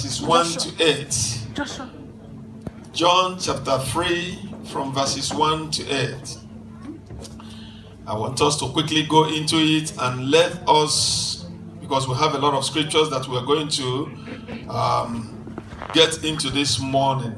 verses 1 to 8. Joshua. John chapter 3 from verses 1 to 8. I want us to quickly go into it and let us, because we have a lot of scriptures that we are going to get into this morning.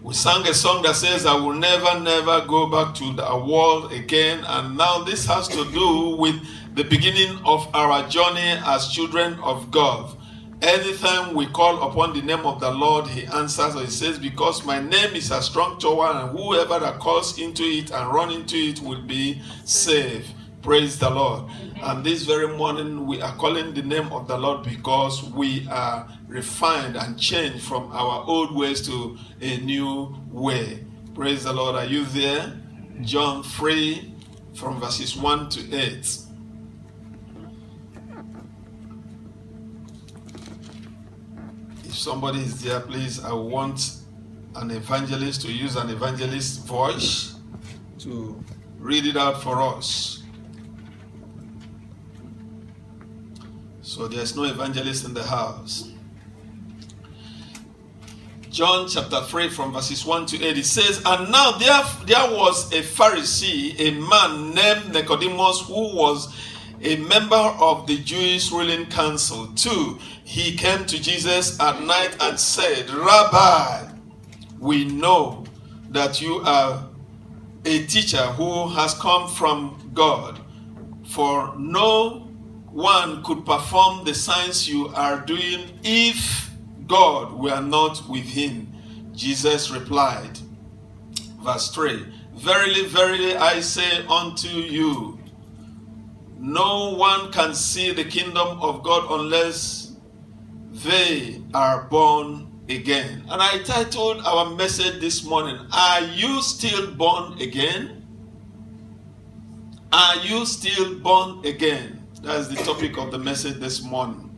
We sang a song that says, I will never go back to the world again. And now this has to do with the beginning of our journey as children of God. Anytime we call upon the name of the Lord, he answers, or he says, because my name is a strong tower, and whoever that calls into it and run into it will be saved. Praise the Lord. And this very morning we are calling the name of the Lord because we are refined and changed from our old ways to a new way. Praise the Lord. Are you there? John 3 from verses 1 to 8. If somebody is there, please, I want an evangelist to use an evangelist's voice to read it out for us. So there's no evangelist in the house. John chapter 3 from verses 1 to 8. It says, and now there was a Pharisee, a man named Nicodemus, who was a member of the Jewish ruling council. 2. He came to Jesus at night and said, Rabbi, we know that you are a teacher who has come from God, for no one could perform the signs you are doing if God were not with him. Jesus replied, verse 3, verily, verily, I say unto you, no one can see the kingdom of God unless they are born again. And I titled our message this morning, are you still born again? Are you still born again? That's the topic of the message this morning.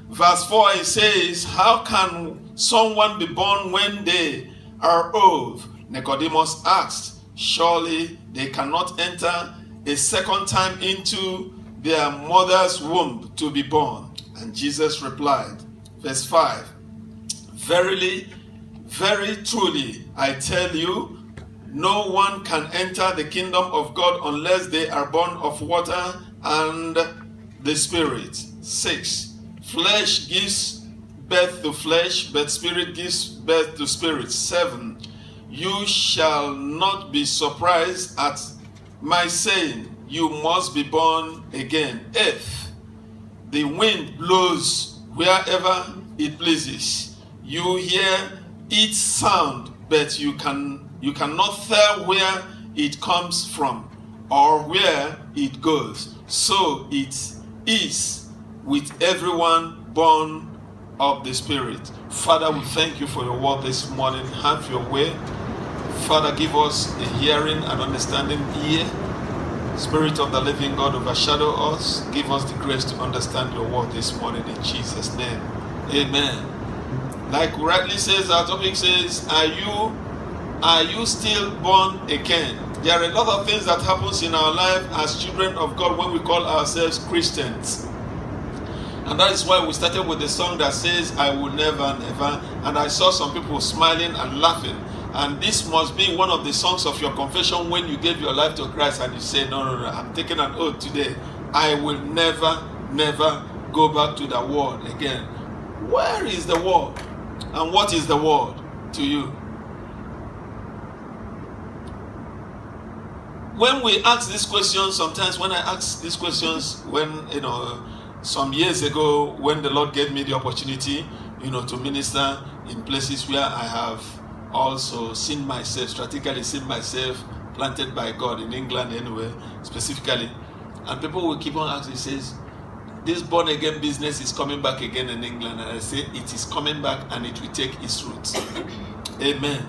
Verse 4, it says, how can someone be born when they are old? Nicodemus asked, surely they cannot enter a second time into their mother's womb to be born. And Jesus replied, verse 5, verily, very truly, I tell you, no one can enter the kingdom of God unless they are born of water and the Spirit. 6, flesh gives birth to flesh, but spirit gives birth to spirit. 7, you shall not be surprised at my saying, you must be born again. 8, the wind blows wherever it pleases. You hear its sound, but you cannot tell where it comes from or where it goes. So it is with everyone born of the Spirit. Father, we thank you for your word this morning. Have your way. Father, give us a hearing and understanding ear. Spirit of the living God, overshadow us. Give us the grace to understand your word this morning in Jesus' name. Amen. Like rightly says, our topic says, are you still born again? There are a lot of things that happens in our life as children of God when we call ourselves Christians. And that is why we started with the song that says, I will never. And I saw some people smiling and laughing. And this must be one of the songs of your confession when you gave your life to Christ and you say, no, I'm taking an oath today. I will never go back to the world again. Where is the world? And what is the world to you? When we ask these questions, sometimes when I ask these questions, some years ago, when the Lord gave me the opportunity, to minister in places where I have also strategically seen myself planted by God in England anyway, specifically. And people will keep on asking, says, this born again business is coming back again in England. And I say, it is coming back and it will take its roots. Amen.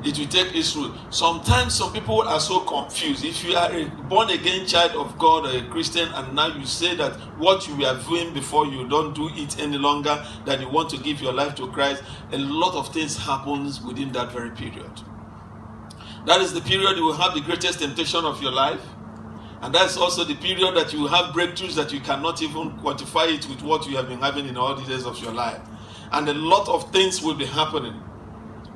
It will take its root. Sometimes some people are so confused. If you are a born again child of God or a Christian and now you say that what you were doing before you don't do it any longer, that you want to give your life to Christ, a lot of things happens within that very period. That is the period you will have the greatest temptation of your life. And that's also the period that you have breakthroughs that you cannot even quantify it with what you have been having in all the days of your life. And a lot of things will be happening.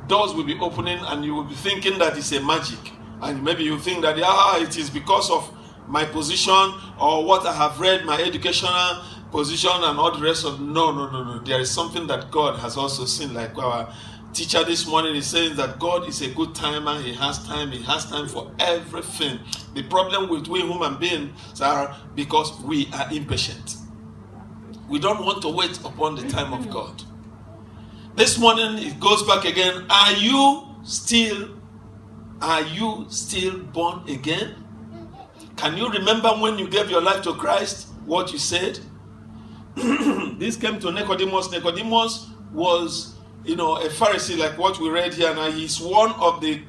Doors will be opening and you will be thinking that it's a magic. And maybe you think that it is because of my position or what I have read, my educational position and all the rest of. No. There is something that God has also seen. Like our teacher this morning is saying that God is a good timer. He has time for everything. The problem with we human beings are because we are impatient. We don't want to wait upon the time of God. This morning it goes back again. Are you still born again? Can you remember when you gave your life to Christ, what you said? This came to Nicodemus. Nicodemus was, a Pharisee, like what we read here. Now he's one of the,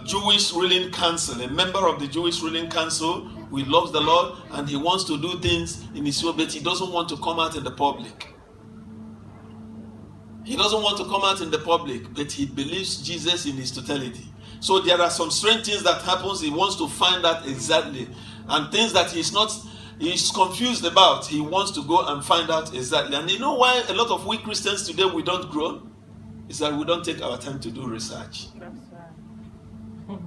Jewish ruling council, a member of the Jewish ruling council who loves the Lord and he wants to do things in his way, but he doesn't want to come out in the public. He doesn't want to come out in the public, but he believes Jesus in his totality. So there are some strange things that happens. He wants to find out exactly. And things that he's confused about, he wants to go and find out exactly. And you know why a lot of we Christians today, we don't grow? Is that we don't take our time to do research. That's right.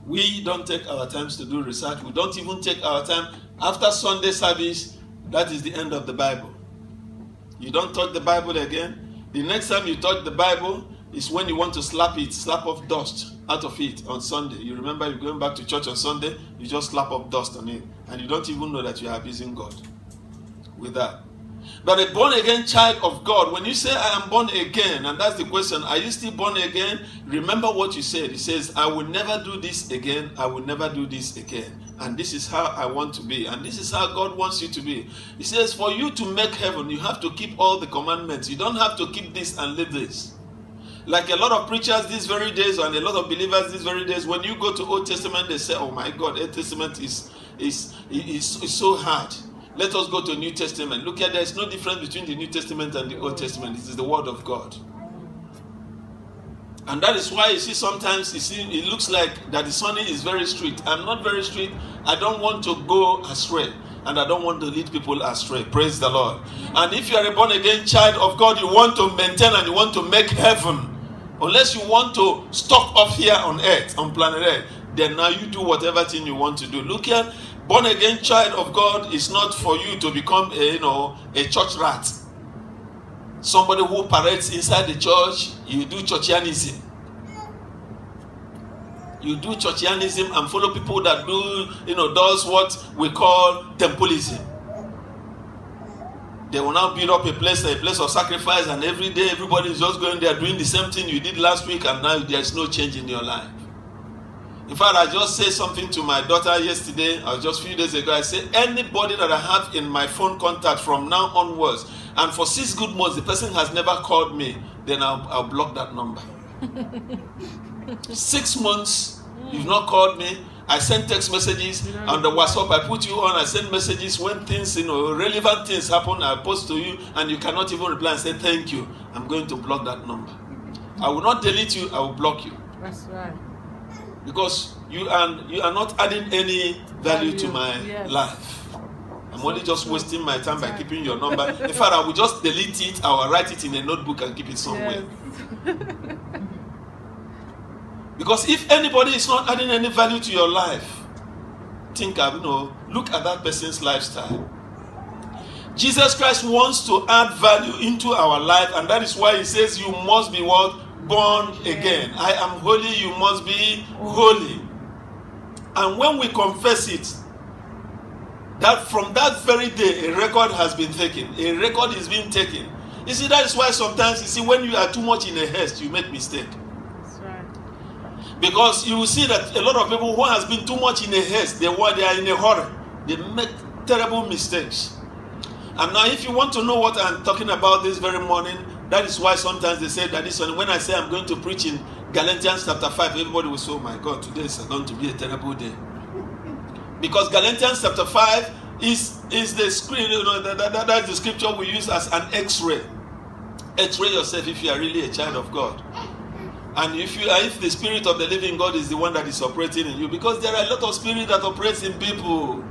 We don't take our times to do research. We don't even take our time. After Sunday service, that is the end of the Bible. You don't touch the Bible again. The next time you touch the Bible is when you want to slap off dust out of it on Sunday. You remember you're going back to church on Sunday, you just slap off dust on it. And you don't even know that you are abusing God with that. But a born-again child of God, when you say, I am born again, and that's the question, are you still born again? Remember what you said. It says, I will never do this again. I will never do this again. And this is how I want to be. And this is how God wants you to be. He says, for you to make heaven, you have to keep all the commandments. You don't have to keep this and leave this. Like a lot of preachers these very days, and a lot of believers these very days, when you go to Old Testament, they say, oh my God, Old Testament is so hard. Let us go to New Testament. Look at, there's no difference between the New Testament and the Old Testament. It is the Word of God. And that is why you see sometimes it looks like that the Sunday is very strict. I'm not very strict. I don't want to go astray. And I don't want to lead people astray. Praise the Lord. And if you are a born again child of God, you want to maintain and you want to make heaven. Unless you want to stock off here on earth, on planet Earth, then now you do whatever thing you want to do. Look here, born again child of God is not for you to become a church rat. Somebody who parades inside the church. You do churchianism. You do churchianism and follow people that does what we call temporism. They will now build up a place of sacrifice, and every day everybody is just going there doing the same thing you did last week, and now there's no change in your life. In fact, I just said something to my daughter yesterday, or just a few days ago. I said, anybody that I have in my phone contact from now onwards, and for 6 good months, the person has never called me, then I'll block that number. 6 months, you've not called me. I send text messages on the WhatsApp. I put you on. I send messages when things, relevant things happen. I post to you, and you cannot even reply and say thank you. I'm going to block that number. I will not delete you. I will block you. That's right. Because you are not adding any value to my life. I'm only just wasting my time by keeping your number. In fact, I will just delete it. I will write it in a notebook and keep it somewhere. Yes. Because if anybody is not adding any value to your life, look at that person's lifestyle. Jesus Christ wants to add value into our life, and that is why he says you must be what? Born again. I am holy, you must be holy. And when we confess it, that from that very day a record has been taken. A record is being taken. You see, that is why sometimes when you are too much in a haste, you make mistake. Because you will see that a lot of people who has been too much in a haste, they are in a hurry. They make terrible mistakes. And now if you want to know what I'm talking about this very morning, that is why sometimes they say that this one, when I say I'm going to preach in Galatians chapter 5, everybody will say, oh my God, today is going to be a terrible day. Because Galatians chapter 5 is the screen, that's the scripture we use as an X-ray. X-ray yourself if you are really a child of God. And if the Spirit of the living God is the one that is operating in you, because there are a lot of spirit that operates in people.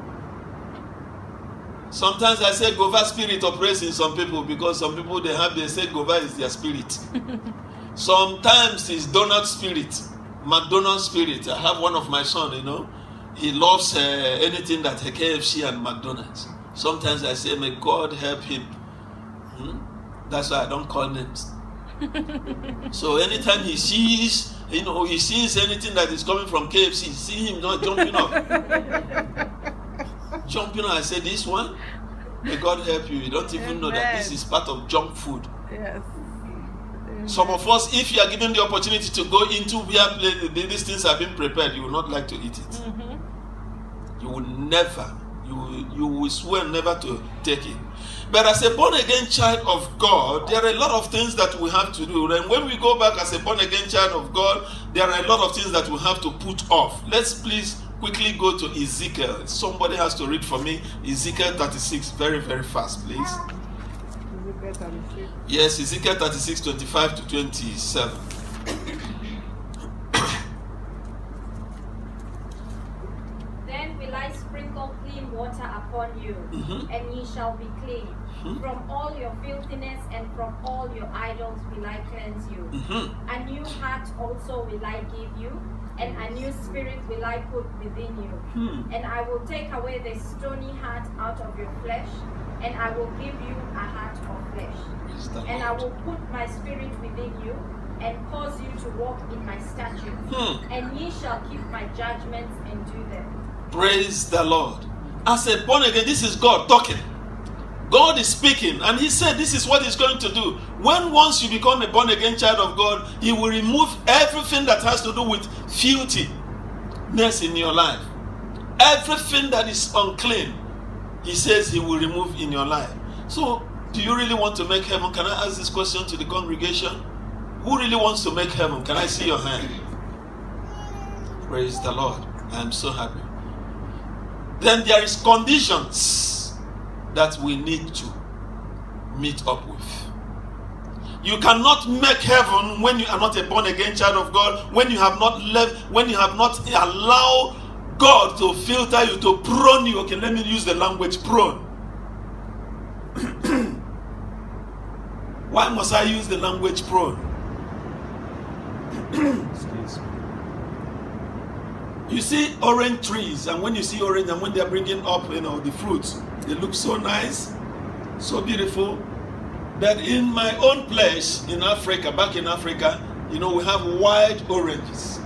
Sometimes I say Gova spirit operates in some people, because some people they say Gova is their spirit. Sometimes it's donut spirit, McDonald's spirit. I have one of my son, he loves anything that KFC and McDonald's. Sometimes I say, may God help him. That's why I don't call names. So anytime he sees, anything that is coming from KFC, see him not jumping up. Jumping up, I say, this one, may God help you. You don't even know that this is part of junk food. Yes. Some of us, if you are given the opportunity to go into where these things have been prepared, you will not like to eat it. Mm-hmm. You will never, you will swear never to take it. But as a born-again child of God, there are a lot of things that we have to do. And when we go back as a born-again child of God, there are a lot of things that we have to put off. Let's please quickly go to Ezekiel. Somebody has to read for me Ezekiel 36 very, very fast, please. Ezekiel 36. Yes, Ezekiel 36, 25 to 27. Then will I sprinkle clean water upon you, and ye shall be clean. From all your filthiness and from all your idols will I cleanse you. A new heart also will I give you, and a new spirit will I put within you. And I will take away the stony heart out of your flesh, and I will give you a heart of flesh. And I will put my spirit within you, and cause you to walk in my statutes. And ye shall keep my judgments and do them. Praise the Lord. As a born again, this is God talking. God is speaking, and he said this is what he's going to do. Once you become a born again child of God, he will remove everything that has to do with filthiness in your life. Everything that is unclean, he says he will remove in your life. So, do you really want to make heaven? Can I ask this question to the congregation? Who really wants to make heaven? Can I see your hand? Praise the Lord. I am so happy. Then there is conditions that we need to meet up with. You cannot make heaven when you are not a born again child of God, when you have not allowed God to filter you, to prune you. Okay, let me use the language prune. Why must I use the language prune? Excuse me. You see orange trees, and when you see orange, and when they are bringing up, the fruits, they look so nice, so beautiful. That in my own place in Africa, back in Africa, we have wild oranges.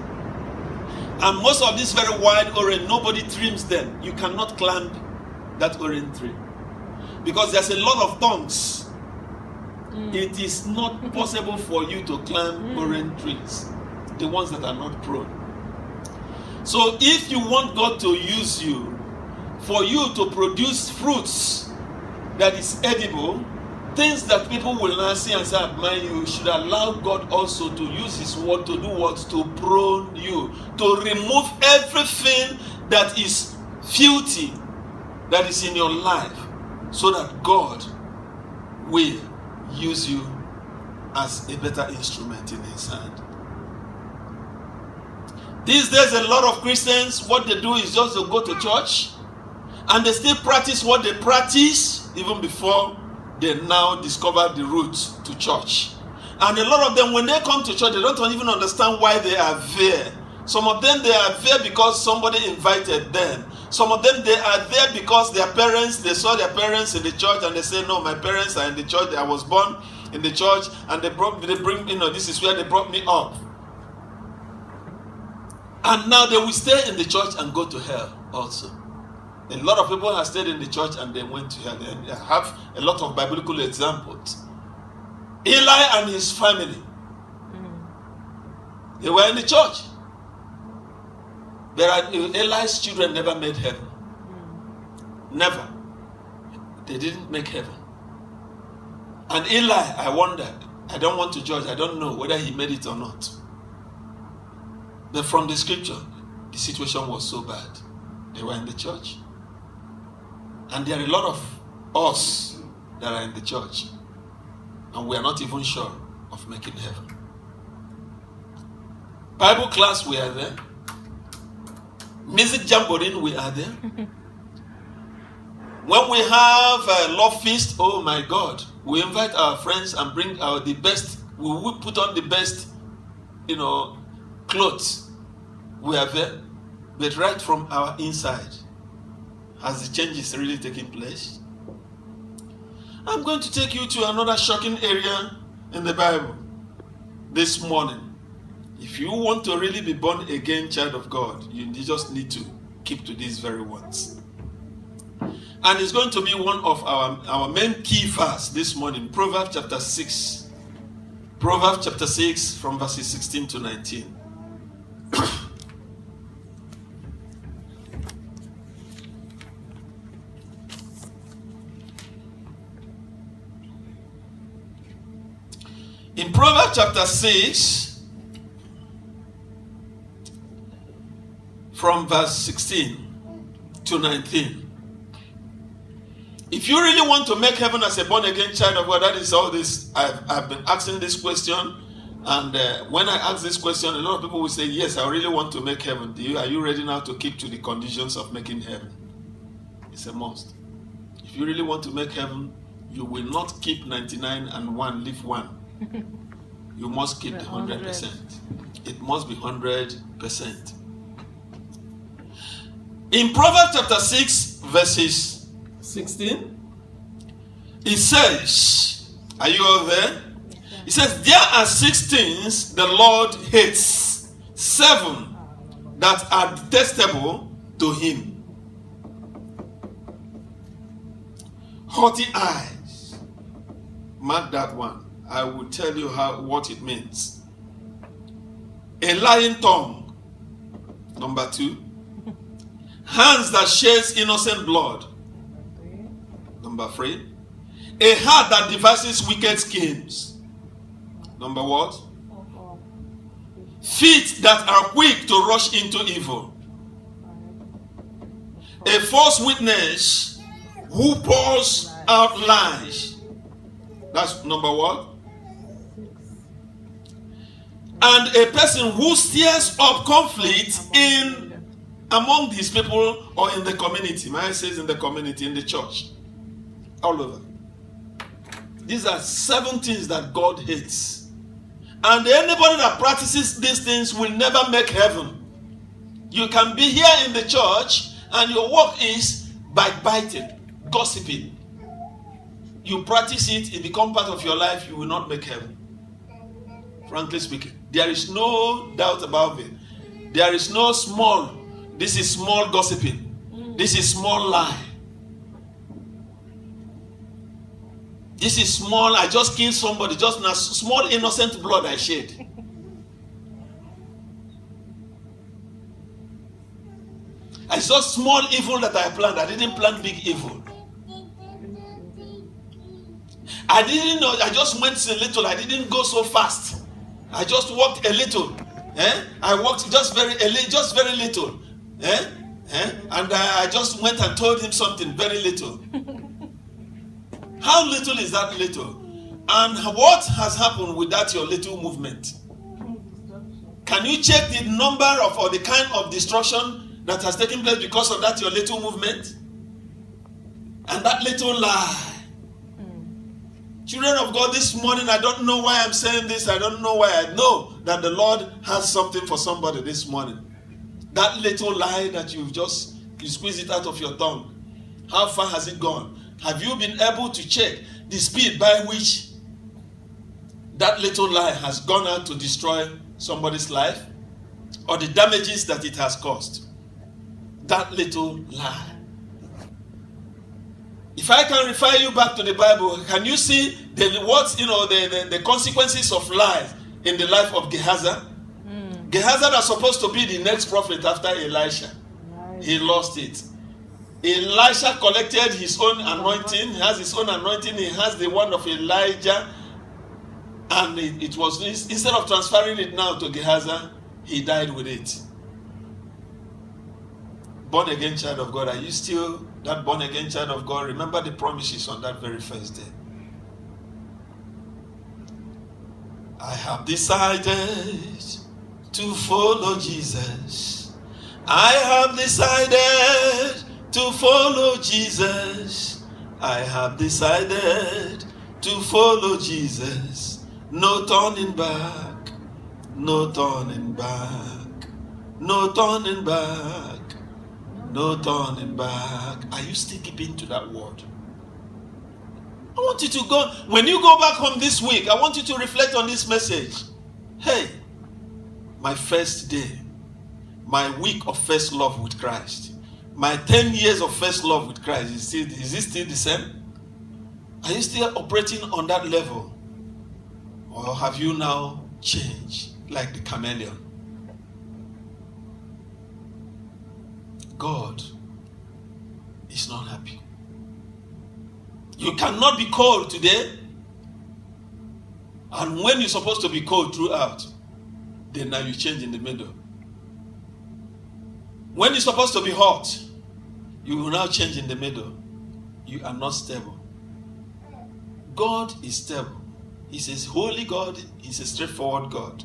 And most of these very wild orange, nobody trims them. You cannot climb that orange tree, because there's a lot of thorns. It is not possible for you to climb orange trees, the ones that are not prone. So if you want God to use you, for you to produce fruits that is edible, things that people will not see and say, admire you, should allow God also to use his word to do what? To prune you, to remove everything that is filthy that is in your life, so that God will use you as a better instrument in his hand. These days, a lot of Christians, what they do is just to go to church, and they still practice what they practice even before they now discover the route to church. And a lot of them, when they come to church, they don't even understand why they are there. Some of them, they are there because somebody invited them. Some of them, they are there because their parents, they saw their parents in the church, and they say, no, my parents are in the church. I was born in the church, and this is where they brought me up. And now they will stay in the church and go to hell also. A lot of people have stayed in the church and they went to hell. And I have a lot of biblical examples. Eli and his family, they were in the church. Eli's children never made heaven. Never. They didn't make heaven. And Eli, I wondered, I don't want to judge, I don't know whether he made it or not. But from the scripture, the situation was so bad. They were in the church. And there are a lot of us that are in the church, and we are not even sure of making heaven. Bible class, we are there. Music jamboree, we are there. When we have a love feast, oh my God, we invite our friends and bring the best. We will put on the best, clothes. We are there. But right from our inside, has the changes really taken place? I'm going to take you to another shocking area in the Bible this morning. If you want to really be born again child of God, you just need to keep to these very ones. And it's going to be one of our main key verse this morning, Proverbs chapter 6. Proverbs chapter 6 from verses 16 to 19. In Proverbs chapter 6, from verse 16 to 19. If you really want to make heaven as a born-again child of God, that is all this. I've been asking this question, and when I ask this question, a lot of people will say, yes, I really want to make heaven. Are you ready now to keep to the conditions of making heaven? It's a must. If you really want to make heaven, you will not keep 99 and 1, leave 1. You must keep the 100%. It must be 100%. In Proverbs chapter 6, verses 16, it says, are you all there? It says, there are 6 things the Lord hates, 7 that are detestable to him. Haughty eyes. Mark that one. I will tell you what it means. A lying tongue. Number 2. Hands that sheds innocent blood. Number 3. A heart that devises wicked schemes. Number what? Feet that are quick to rush into evil. A false witness who pours out lies. That's number what? And a person who stirs up conflict among these people or in the community. Mine says in the community, in the church. All over. These are 7 things that God hates. And anybody that practices these things will never make heaven. You can be here in the church and your work is backbiting, gossiping. You practice it, it becomes part of your life, you will not make heaven. Frankly speaking. There is no doubt about it. There is no small. This is small gossiping. This is small lie. This is small, I just killed somebody. Just now, small innocent blood I shed. I saw small evil that I planned. I didn't plan big evil. I didn't know. I just went a little. I didn't go so fast. I just walked a little. I walked just very little. And I just went and told him something very little. How little is that little? And what has happened with that your little movement? Can you check the number of or the kind of destruction that has taken place because of that your little movement? And that little lie. Children of God, this morning, I don't know why I'm saying this. I don't know why. I know that the Lord has something for somebody this morning. That little lie that you squeeze it out of your tongue. How far has it gone? Have you been able to check the speed by which that little lie has gone out to destroy somebody's life? Or the damages that it has caused? That little lie. If I can refer you back to the Bible, can you see the consequences of lies in the life of Gehazi? Gehazi was supposed to be the next prophet after Elisha. He lost it. Elisha collected his own anointing. He has his own anointing. He has the one of Elijah. And it was, instead of transferring it now to Gehazi, he died with it. Born again child of God, are you still that born again child of God? Remember the promises on that very first day. I have decided to follow Jesus. I have decided to follow Jesus. I have decided to follow Jesus. No turning back. No turning back. No turning back. No turning back. Are you still keeping to that word? I want you to go, when you go back home this week, I want you to reflect on this message. Hey, my first day, my week of first love with Christ, my 10 years of first love with Christ, is it still the same? Are you still operating on that level? Or have you now changed like the chameleon? God is not happy. You cannot be cold today, and when you're supposed to be cold throughout, then now you change in the middle. When you're supposed to be hot, you will now change in the middle. You are not stable. God is stable. He says, holy God is a straightforward God.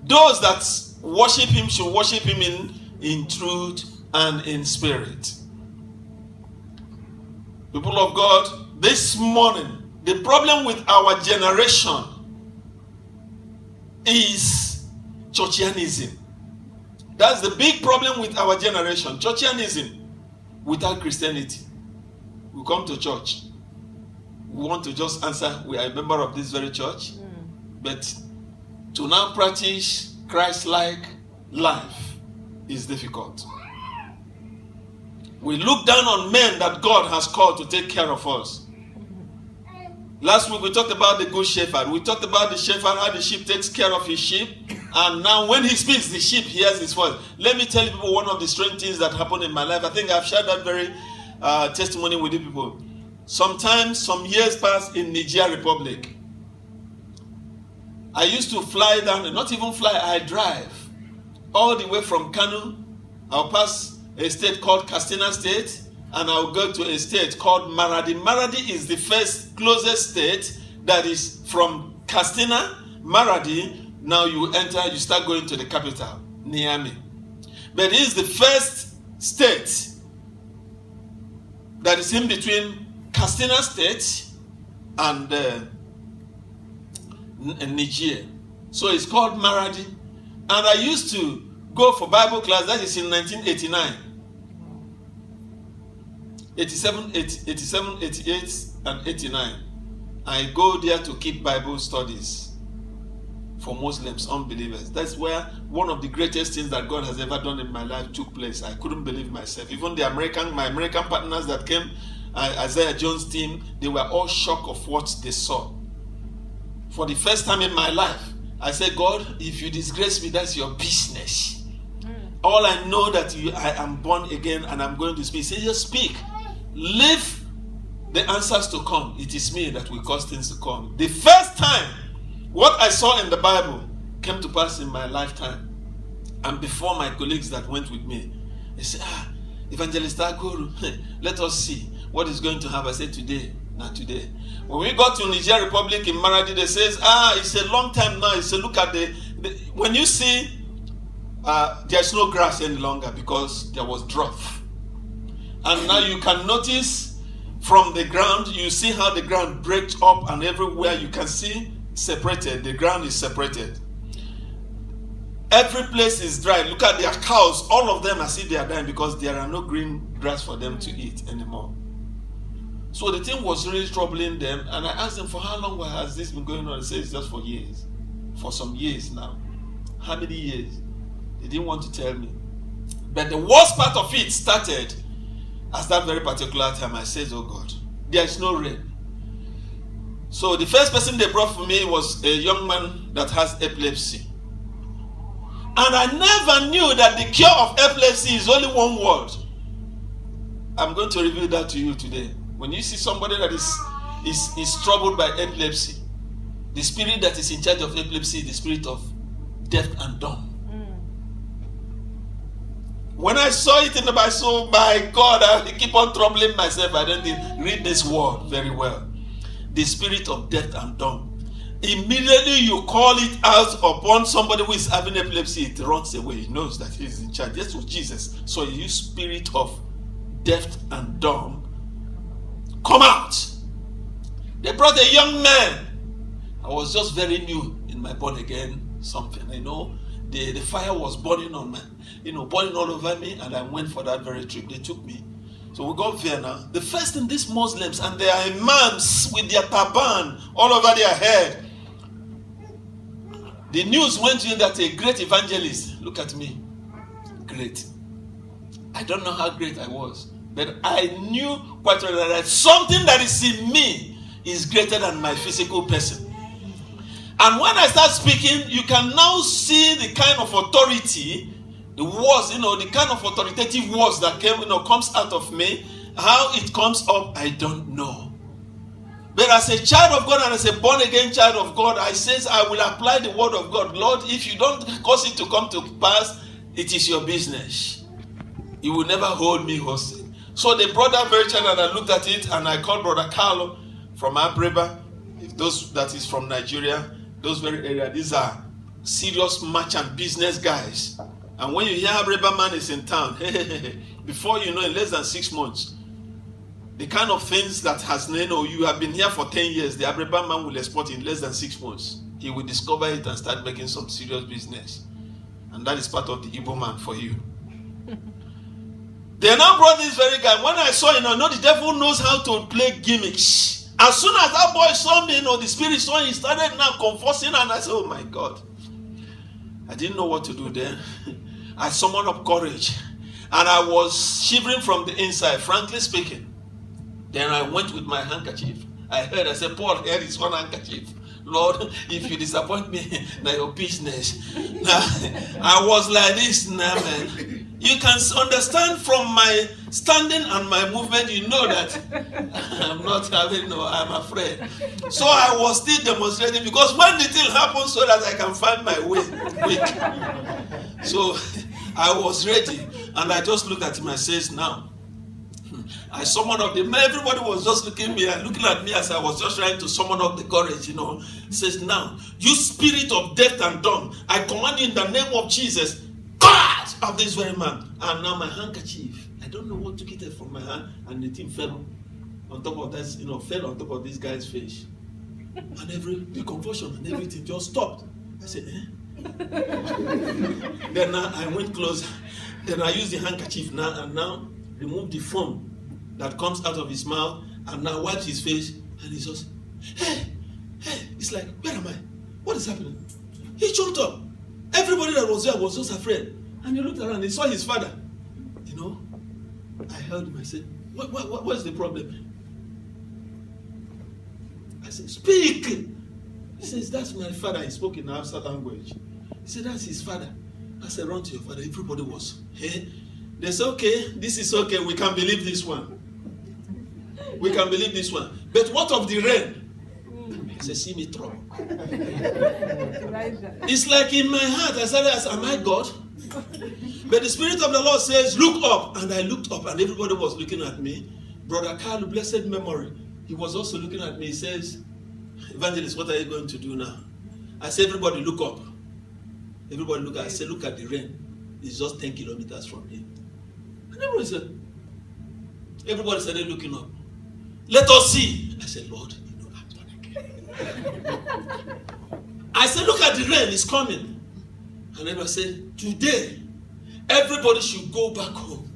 Those that worship him should worship him in truth and in spirit. People of God, this morning, the problem with our generation is churchianism. That's the big problem with our generation. Churchianism without Christianity. We come to church. We want to just answer, we are a member of this very church. But to now practice Christ-like life is difficult. We look down on men that God has called to take care of us. Last week we talked about the good shepherd. We talked about the shepherd, how the sheep takes care of his sheep. And now when he speaks, the sheep hears his voice. Let me tell you people one of the strange things that happened in my life. I think I've shared that very testimony with you people. Sometimes, some years past in Niger Republic, I used to fly down, not even fly, I drive all the way from Kano. I'll pass a state called Katsina State, and I'll go to a state called Maradi. Maradi is the first closest state that is from Katsina, Maradi. Now you enter, you start going to the capital, Niamey. But it is the first state that is in between Katsina State and Niger. So it's called Maradi. And I used to go for Bible class, that is in 1989. 87, 88, and 89. I go there to keep Bible studies for Muslims, unbelievers. That's where one of the greatest things that God has ever done in my life took place. I couldn't believe myself. Even my American partners that came, Isaiah Jones' team, they were all shocked of what they saw. For the first time in my life, I said, God, if you disgrace me, that's your business. All I know that I am born again and I'm going to speak. Say, just speak. Leave the answers to come. It is me that will cause things to come. The first time what I saw in the Bible came to pass in my lifetime. And before my colleagues that went with me, they said, Evangelist Aguru, let us see what is going to happen. I said, today, not today. When we got to Niger Republic in Maradi, they says, it's a long time now. It's a look at when you see, there's no grass any longer because there was drought. And now you can notice from the ground, you see how the ground breaks up and everywhere you can see separated. The ground is separated. Every place is dry. Look at their cows. All of them, I see they are dying because there are no green grass for them to eat anymore. So the thing was really troubling them. And I asked them, for how long has this been going on? They said, it's just for years. For some years now. How many years? They didn't want to tell me. But the worst part of it started at that very particular time. I said, oh God, there is no rain. So the first person they brought for me was a young man that has epilepsy. And I never knew that the cure of epilepsy is only one word. I'm going to reveal that to you today. When you see somebody that is troubled by epilepsy, the spirit that is in charge of epilepsy is the spirit of deaf and dumb. When I saw it in the Bible, so my God, I keep on troubling myself. I don't read this word very well. The spirit of deaf and dumb. Immediately you call it out upon somebody who is having epilepsy, it runs away. He knows that he is in charge. This was Jesus. So you spirit of deaf and dumb, come out. They brought a young man. I was just very new in my born again something. The fire was burning on burning all over me, and I went for that very trip. They took me. So we got there now. The first thing, these Muslims, and they are imams with their turban all over their head. The news went in that a great evangelist, look at me, great. I don't know how great I was, but I knew quite well that something that is in me is greater than my physical person. And when I start speaking, you can now see the kind of authority, the words, the kind of authoritative words that comes out of me. How it comes up, I don't know. But as a child of God and as a born again child of God, I will apply the word of God. Lord, if you don't cause it to come to pass, it is your business. You will never hold me hostage. So they brought that very child and I looked at it and I called Brother Carlo from Abreba. Those that is from Nigeria, those very areas, these are serious merchant business guys. And when you hear Abreba man is in town, before you know, in less than 6 months, the kind of things that you have been here for 10 years, the Abreba man will export in less than 6 months. He will discover it and start making some serious business. And that is part of the Igbo man for you. They now brought this very guy. When I saw the devil knows how to play gimmicks. As soon as that boy saw me, the spirit saw him, he started now conversing, and I said, oh my God. I didn't know what to do then. I summoned up courage. And I was shivering from the inside, frankly speaking. Then I went with my handkerchief. I said, Paul, here is one handkerchief. Lord, if you disappoint me, now your business. Now, I was like this, man. You can understand from my standing and my movement, you know that I'm afraid. So I was still demonstrating, because when the thing happens, so that I can find my way quick. So I was ready, and I just looked at him and says, now, I summoned up everybody was just looking at me as I was just trying to summon up the courage, He says, now, you spirit of death and dumb, I command you in the name of Jesus, God of this very man. And now my handkerchief, I don't know what took it from my hand, and the thing fell on top of that, fell on top of this guy's face. And the convulsion and everything just stopped. I said, Then now I went closer. Then I used the handkerchief now and now removed the foam that comes out of his mouth and now wiped his face, and he's just, hey, it's like, where am I? What is happening? He jumped up. Everybody that was there was just afraid. And he looked around, he saw his father. I held him, I said, what's the problem? I said, speak. He says, that's my father. He spoke in Hausa language. He said, that's his father. I said, run to your father. Everybody was, hey. They said, okay, this is okay. We can believe this one. We can believe this one. But what of the rain? I said, see me trouble. It's like in my heart, I said, am I God? But the Spirit of the Lord says, look up. And I looked up and everybody was looking at me. Brother Carl, blessed memory, he was also looking at me. He says, Evangelist, what are you going to do now? I said, everybody look up. Everybody look up. I said, look at the rain. It's just 10 kilometers from here. And everybody started looking up. Let us see. I said, Lord, I'm born again. I said, look at the rain, it's coming. And everybody said, today, everybody should go back home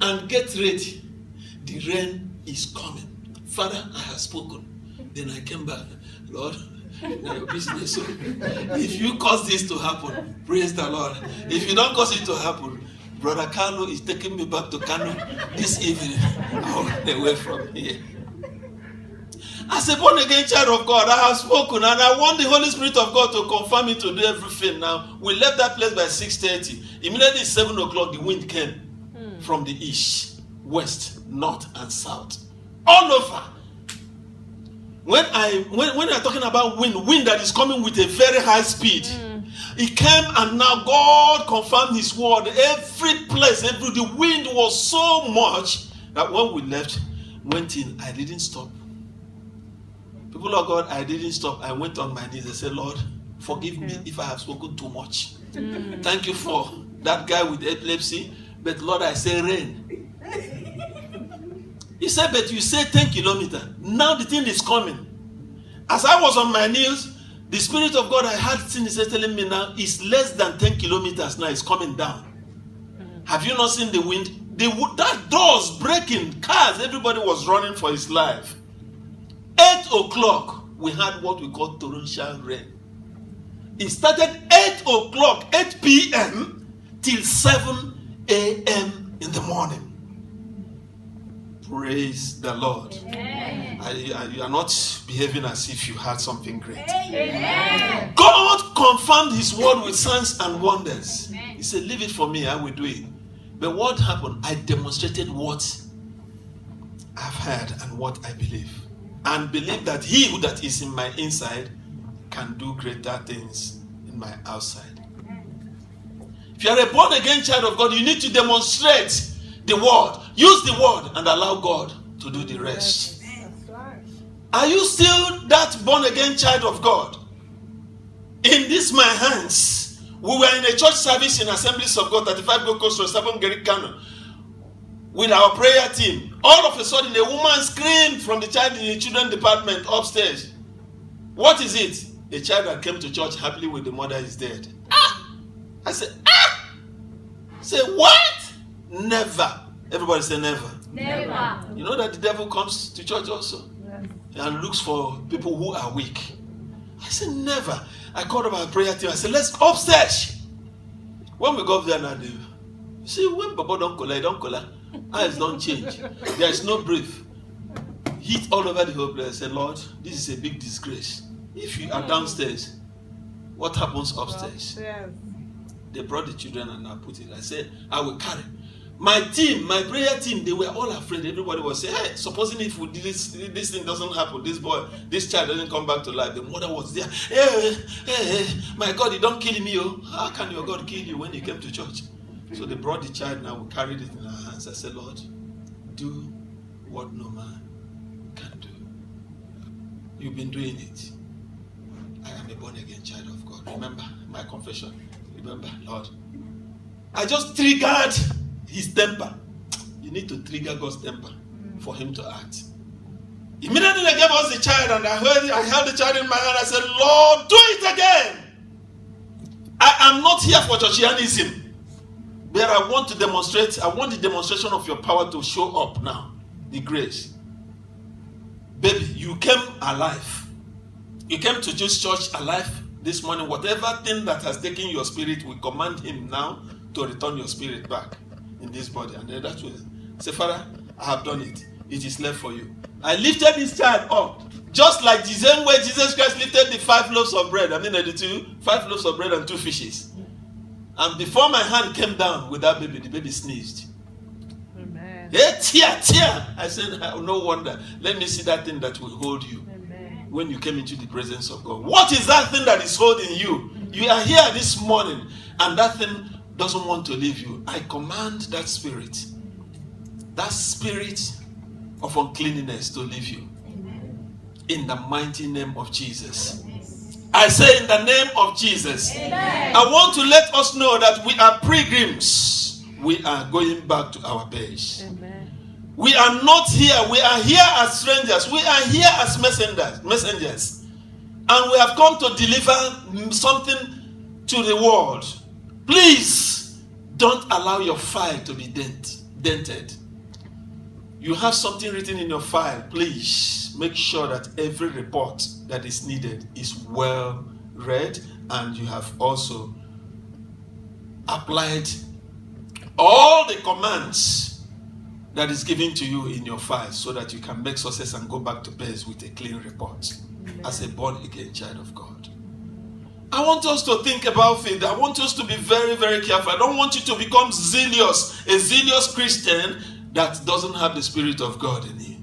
and get ready. The rain is coming. Father, I have spoken. Then I came back. Lord, now your business. So if you cause this to happen, praise the Lord. If you don't cause it to happen, Brother Carlo is taking me back to Kano this evening. I'll run away from here. As a born again child of God, I have spoken and I want the Holy Spirit of God to confirm me to do everything now. We left that place by 6:30. Immediately 7 o'clock, the wind came from the east, west, north, and south. All over. When we are talking about wind that is coming with a very high speed, it came and now God confirmed his word. Every place, the wind was so much that when we left, went in, I didn't stop. People of God, I didn't stop. I went on my knees. I said, Lord, forgive me if I have spoken too much. Thank you for that guy with epilepsy. But Lord, I say rain. He said, but you say 10 kilometers. Now the thing is coming. As I was on my knees, the Spirit of God I had seen is telling me now it's less than 10 kilometers now. It's coming down. Have you not seen the wind? That doors breaking, cars, everybody was running for his life. 8 o'clock, we had what we call torrential rain. It started 8 o'clock, 8 p.m. till 7 a.m. in the morning. Praise the Lord. You are not behaving as if you had something great. Amen. God confirmed his word with signs and wonders. Amen. He said, leave it for me, I will do it. But what happened? I demonstrated what I've heard and what I believe. And believe that he who that is in my inside can do greater things in my outside. If you are a born again child of God, you need to demonstrate the word. Use the word and allow God to do the rest. Are you still that born again child of God? In this my hands, we were in a church service in Assemblies of God, 35 Gold Coast Road, 7 Gary Kano, with our prayer team. All of a sudden, a woman screamed from the child in the children department upstairs. What is it? A child that came to church happily with the mother is dead. I said, I said, what? Never. Everybody say never. Never. You know that the devil comes to church also and looks for people who are weak. I said, never. I called up our prayer team. I said, let's go upstairs. When we go up there now, you see, when Papa don't collide, eyes don't change. There is no breath. Heat all over the whole place. I said, Lord, this is a big disgrace. If you are downstairs, what happens upstairs? They brought the children and I put it. I said, I will carry. My team, my prayer team, they were all afraid. Everybody was saying, hey, supposing if we did this thing doesn't happen, this child doesn't come back to life. The mother was there. Hey, my God, you don't kill me. Oh. How can your God kill you when you came to church? So they brought the child, now we carried it in our hands. I said, Lord, do what no man can do. You've been doing it. I am a born again child of God. Remember my confession. Remember, Lord. I just triggered his temper. You need to trigger God's temper for him to act. Immediately they gave us the child and I held the child in my hand. I said, Lord, do it again. I am not here for churchianism. But I want to demonstrate, I want the demonstration of your power to show up now. The grace. Baby, you came alive. You came to this church alive this morning. Whatever thing that has taken your spirit, we command him now to return your spirit back in this body. And then that's what say, Father, I have done it. It is left for you. I lifted this child up. Just like the same way Jesus Christ lifted the 5 loaves of bread. the 5 loaves of bread and 2 fishes. And before my hand came down with that baby, the baby sneezed. Amen. Hey, tear. I said, no wonder. Let me see that thing that will hold you. Amen. When you came into the presence of God. What is that thing that is holding you? You are here this morning and that thing doesn't want to leave you. I command that spirit of uncleanness to leave you. Amen. In the mighty name of Jesus. I say in the name of Jesus. Amen. I want to let us know that we are pilgrims. We are going back to our base. Amen. We are not here. We are here as strangers. We are here as messengers. And we have come to deliver something to the world. Please don't allow your file to be dented. You have something written in your file. Please make sure that every report that is needed is well read, and you have also applied all the commands that is given to you in your file so that you can make success and go back to base with a clean report as a born again child of God. I want us to think about it. I want us to be very, very careful. I don't want you to become a zealous Christian that doesn't have the Spirit of God in you.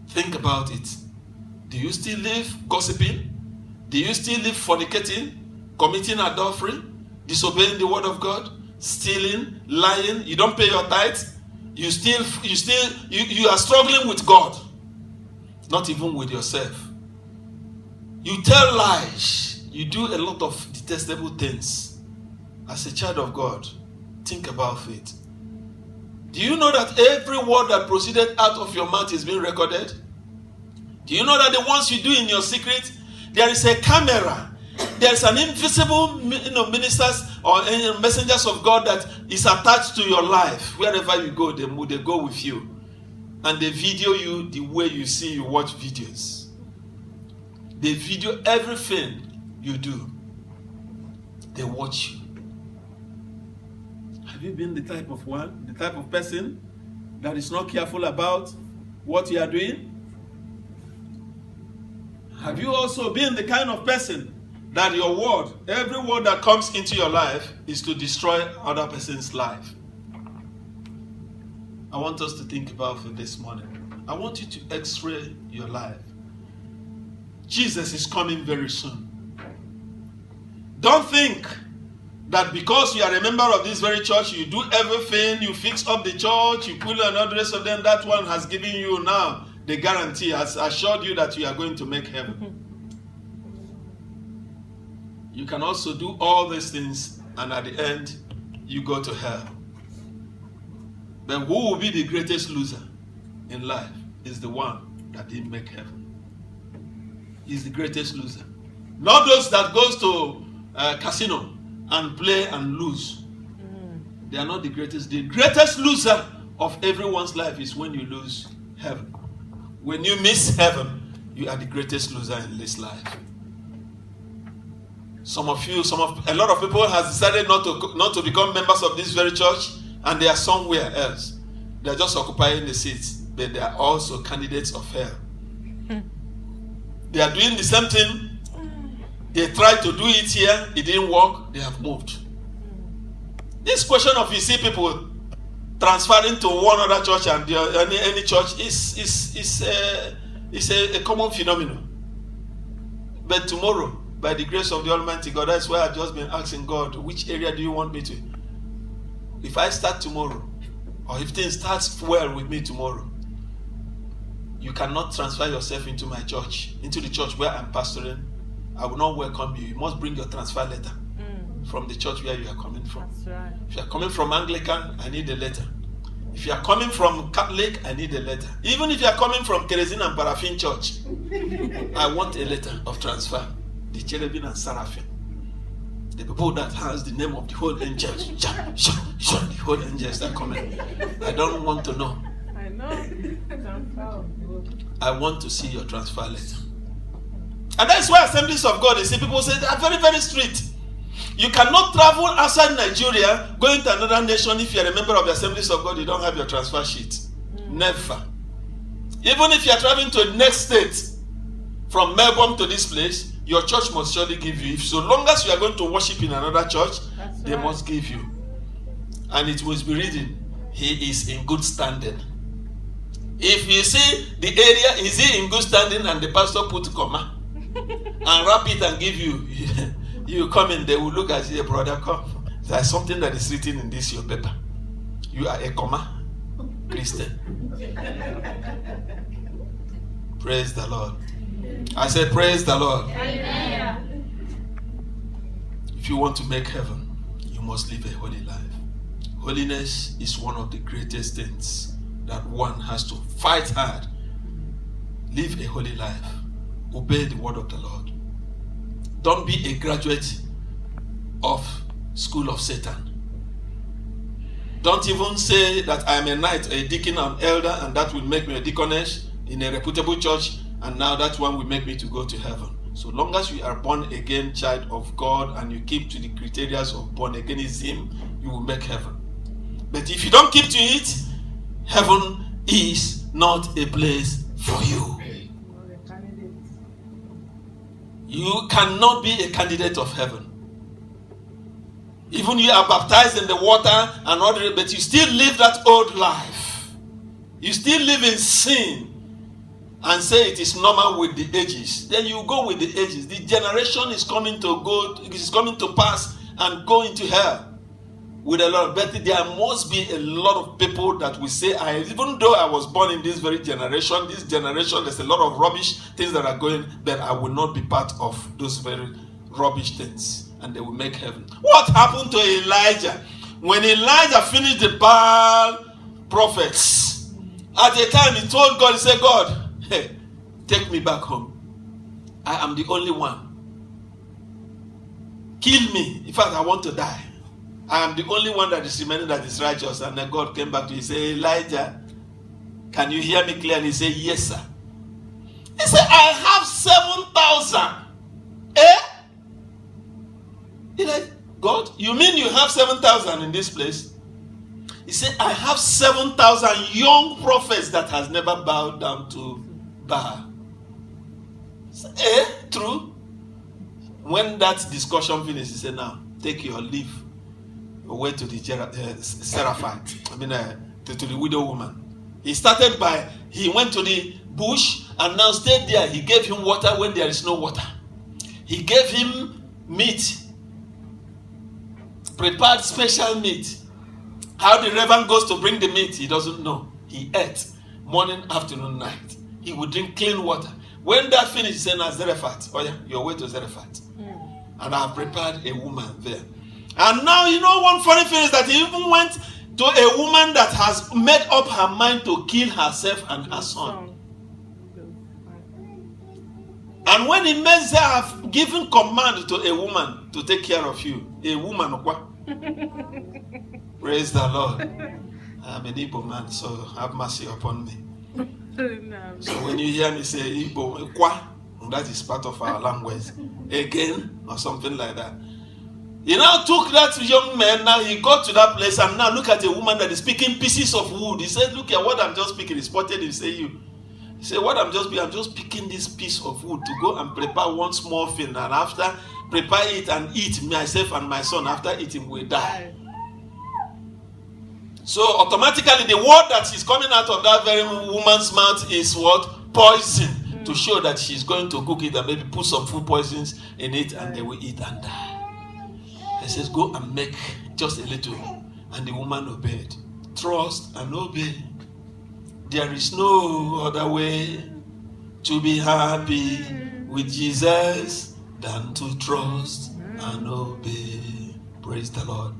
Think about it. Do you still live gossiping? Do you still live fornicating, committing adultery, disobeying the word of God, stealing, lying? You don't pay your tithe. You are struggling with God. Not even with yourself. You tell lies. You do a lot of detestable things. As a child of God, think about faith. Do you know that every word that proceeded out of your mouth is being recorded? Do you know that the ones you do in your secret, there is a camera. There is an invisible ministers or messengers of God that is attached to your life. Wherever you go, they go with you. And they video you the way you see you watch videos. They video everything you do. They watch you. Have you been the type of person that is not careful about what you are doing? Have you also been the kind of person that your word, every word that comes into your life is to destroy other person's life? I want us to think about it this morning. I want you to x-ray your life. Jesus is coming very soon. Don't think that because you are a member of this very church, you do everything, you fix up the church, you put an address of them, that one has given you now the guarantee, has assured you that you are going to make heaven. You can also do all these things, and at the end, you go to hell. But who will be the greatest loser in life is the one that didn't make heaven. He's the greatest loser. Not those that goes to casino and play and lose. They are not the greatest. The greatest loser of everyone's life is when you lose heaven. When you miss heaven, you are the greatest loser in this life. A lot of people have decided not to become members of this very church, and they are somewhere else. They are just occupying the seats, but they are also candidates of hell. They are doing the same thing. They tried to do it here, it didn't work, they have moved. This question of you see people transferring to one other church and any church is a common phenomenon. But tomorrow, by the grace of the Almighty God, that's why I've just been asking God, which area do you want me to? If I start tomorrow, or if things starts well with me tomorrow, you cannot transfer yourself into my church, into the church where I'm pastoring. I will not welcome you. You must bring your transfer letter from the church where you are coming from. That's right. If you are coming from Anglican, I need a letter. If you are coming from Catholic, I need a letter. Even if you are coming from Kerosene and Paraffin Church, I want a letter of transfer. The cherubim and seraphim, the people that has the name of the whole angels, the whole angels that come in. I don't want to know. I know. I want to see your transfer letter. And that's why Assemblies of God, you see people say they are very, very strict. You cannot travel outside Nigeria, going to another nation. If you are a member of the Assemblies of God, you don't have your transfer sheet. Never. Even if you are traveling to the next state, from Melbourne to this place, your church must surely give you. If so long as you are going to worship in another church, they must give you. And it must be reading, he is in good standing. If you see the area, is he in good standing, and the pastor put comma and wrap it and give you, you come in, they will look at you, brother, come. There's something that is written in this your paper. You are a comma Christian. Praise the Lord. I said, praise the Lord. Amen. If you want to make heaven, you must live a holy life. Holiness is one of the greatest things that one has to fight hard. Live a holy life. Obey the word of the Lord. Don't be a graduate of school of Satan. Don't even say that I am a knight, a deacon, an elder, and that will make me a deaconess in a reputable church, and now that one will make me to go to heaven. So long as you are born again child of God and you keep to the criteria of born againism, you will make heaven. But if you don't keep to it, heaven is not a place for you. You cannot be a candidate of heaven. Even you are baptized in the water and all that, but you still live that old life. You still live in sin and say it is normal with the ages. Then you go with the ages. The generation is coming to pass and go into hell. with a lot of, but there must be a lot of people that will say, even though I was born in this there's a lot of rubbish things that are going, but I will not be part of those very rubbish things, and they will make heaven. What happened to Elijah? When Elijah finished the Baal prophets, at the time he told God, he said, God, hey, take me back home. I am the only one. Kill me. In fact, I want to die. I am the only one that is remaining that is righteous. And then God came back to him and said, Elijah, can you hear me clearly? He said, yes, sir. He said, I have 7,000. He said, God, you mean you have 7,000 in this place? He said, I have 7,000 young prophets that has never bowed down to Baal. Said, true. When that discussion finished, he said, now, take your leave away to the Seraphite. To the widow woman. He went to the bush and now stayed there. He gave him water when there is no water. He gave him meat. Prepared special meat. How the reverend goes to bring the meat, he doesn't know. He ate morning, afternoon, night. He would drink clean water. When that finished, he said, now Zarephath. Oh yeah, your way to Zarephath. And I have prepared a woman there. And now, you know, one funny thing is that he even went to a woman that has made up her mind to kill herself and her son. And when he made there, have given command to a woman to take care of you. A woman, what? Praise the Lord. I'm an Igbo man, so have mercy upon me. So when you hear me say Igbo, that is part of our language. Again, or something like that. He now took that young man, now he got to that place, and now look at a woman that is picking pieces of wood. He said, look at what I'm just picking. He spotted him, say you. He said, what I'm just picking this piece of wood to go and prepare one small thing, and after prepare it and eat, myself and my son, after eating we die. So automatically the word that is coming out of that very woman's mouth is what? Poison. To show that she's going to cook it and maybe put some food poisons in it, and they will eat and die. He says, go and make just a little. And the woman obeyed. Trust and obey. There is no other way to be happy with Jesus than to trust and obey. Praise the Lord.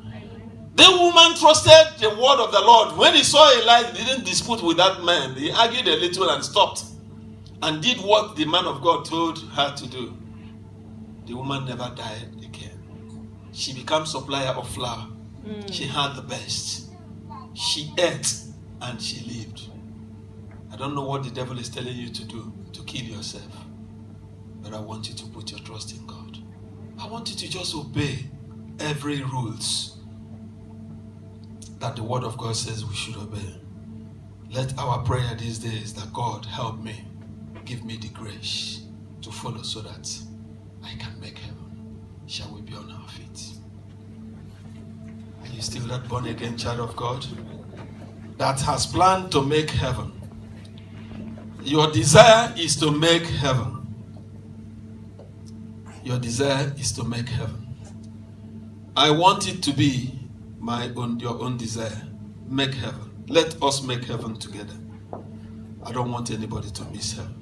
The woman trusted the word of the Lord. When he saw Elijah, he didn't dispute with that man. He argued a little and stopped. And did what the man of God told her to do. The woman never died again. She became supplier of flour. She had the best. She ate and she lived. I don't know what the devil is telling you to do to kill yourself. But I want you to put your trust in God. I want you to just obey every rules that the word of God says we should obey. Let our prayer these days that God help me. Give me the grace to follow so that I can make heaven. Shall we be on our feet? Are you still that born again child of God that has planned to make heaven? Your desire is to make heaven. Your desire is to make heaven. I want it to be your own desire. Make heaven. Let us make heaven together. I don't want anybody to miss heaven.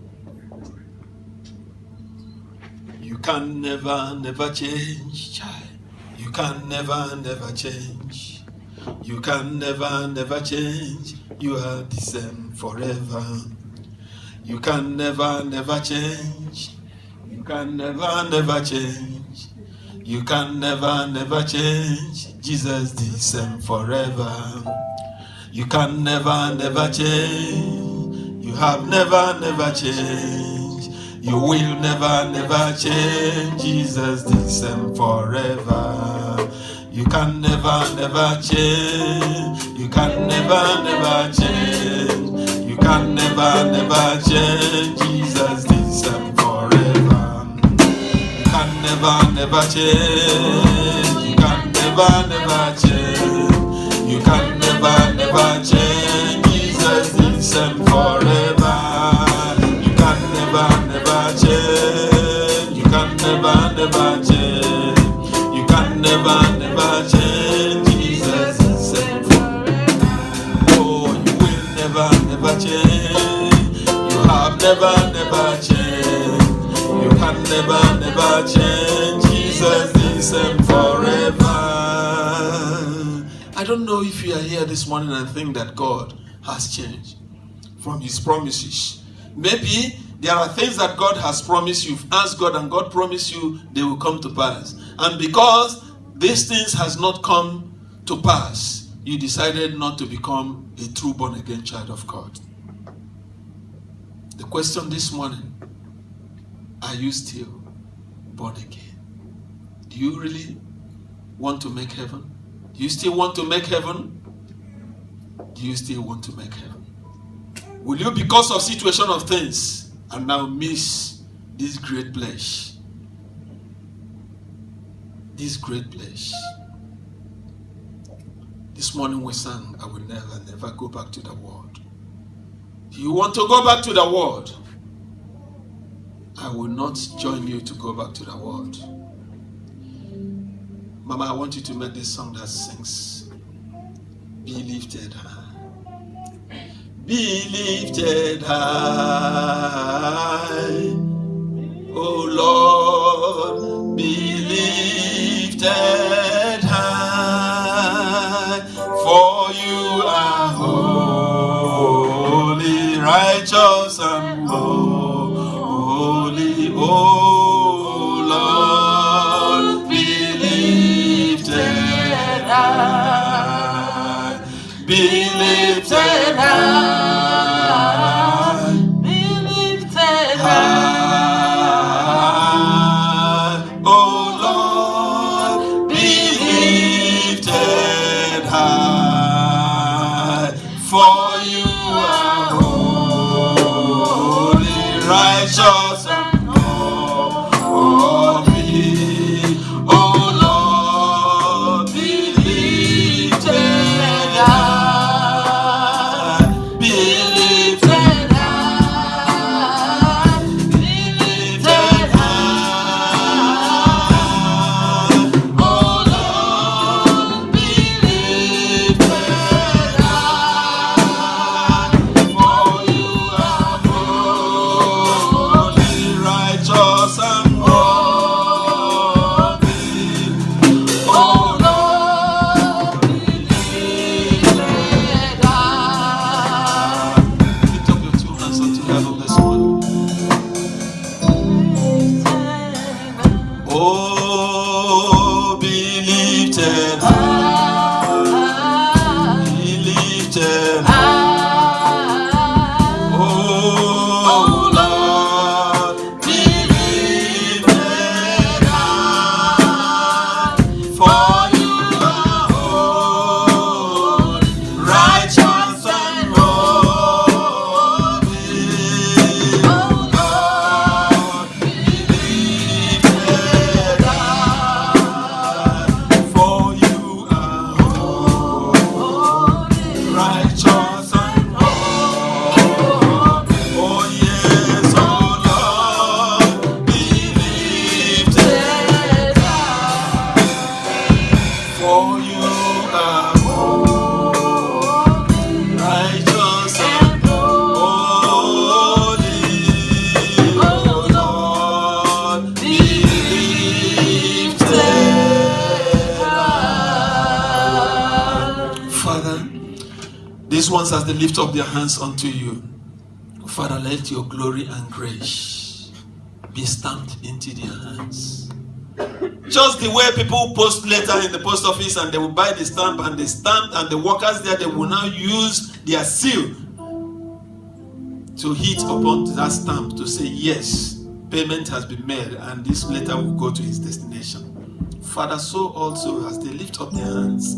You can never change, child. You can never change. You can never change. You are the same forever. You can never change. You can never change. You can never change. Jesus the same forever. You can never change. You have never changed. You will never change. Jesus the same forever. You can never change. You can never change. You can never change. Jesus the same forever. You can never change. You can never change. You can never change. Jesus the same forever. You can never change. You can never change. You can never change. Jesus never change. You can never change. Jesus the same forever. I don't know if you are here this morning and think that God has changed from his promises. Maybe there are things that God has promised you. You've asked God and God promised you they will come to pass. And because these things has not come to pass, you decided not to become a true born-again child of God. The question this morning, are you still born again? Do you really want to make heaven? Do you still want to make heaven? Do you still want to make heaven? Will you, because of situation of things, and now miss this great place? This great place. This morning we sang, I will never go back to the world. Do you want to go back to the world? I will not join you to go back to the world. Mama, I want you to make this song that sings, be lifted high. Be lifted high. Oh Lord, be lifted high. For you are holy, righteous and holy. Oh Lord, be lifted high. Be lifted high. Be lifted high. Oh Lord, be lifted high. For you are holy, righteous and holy. Oh Lord, be lifted high. Be lifted high. Be lifted high. Oh Lord, be lifted high. For you are holy, righteous and holy. Oh Lord, be lifted high. Lift up your two hands unto heaven this morning. Oh, be lifted high. Be lifted high. Oh Lord, be lifted high. For you are holy, righteous and holy. Oh Lord, be lifted high. For you are holy, righteous and holy. Oh yes, oh Lord, be lifted high. For you are holy, righteous and holy. Oh Lord, be lifted high. Father, these ones as they lift up their hands unto you, Father, let your glory and grace be stamped into their hands. Just the way people post letter in the post office and they will buy the stamp and the stamp and the workers there, they will now use their seal to hit upon that stamp to say, yes, payment has been made and this letter will go to its destination. Father, so also as they lift up their hands,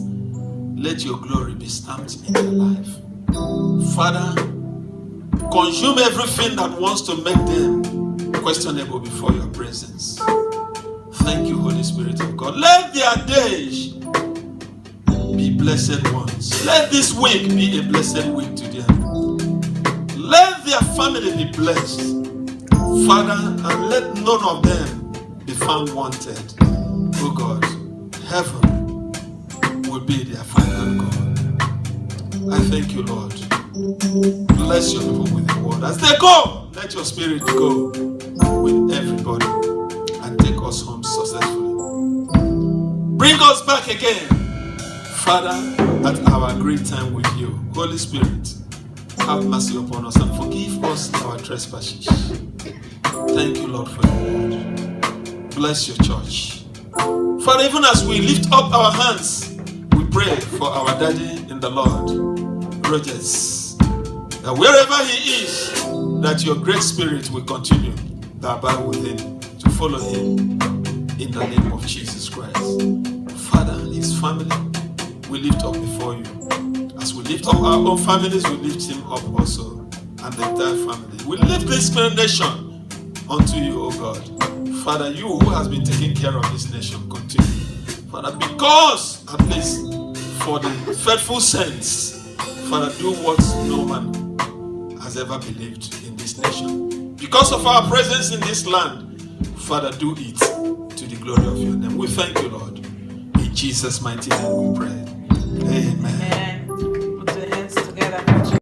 let your glory be stamped in their life. Father, consume everything that wants to make them questionable before your presence. Thank you, Holy Spirit of God. Let their days be blessed ones. Let this week be a blessed week to them. Let their family be blessed, Father, and let none of them be found wanted. Oh God, heaven will be their final God. I thank you, Lord. Bless your people with the word. As they go, let your spirit go with everybody and take us home successfully. Bring us back again, Father, at our great time with you. Holy Spirit, have mercy upon us and forgive us our trespasses. Thank you, Lord, for your word. Bless your church. Father, even as we lift up our hands, we pray for our daddy in the Lord, Rogers, that wherever he is, that your great spirit will continue to abide with him, to follow him, in the name of Jesus Christ. Father, his family, we lift up before you. As we lift up our own families, we lift him up also, and the entire family. We lift this nation unto you, O God. Father, you who has been taking care of this nation, continue. Father, because at least for the faithful saints, Father, do what no man has ever believed in this nation. Because of our presence in this land, Father, do it to the glory of your name. We thank you, Lord. In Jesus' mighty name we pray. Amen.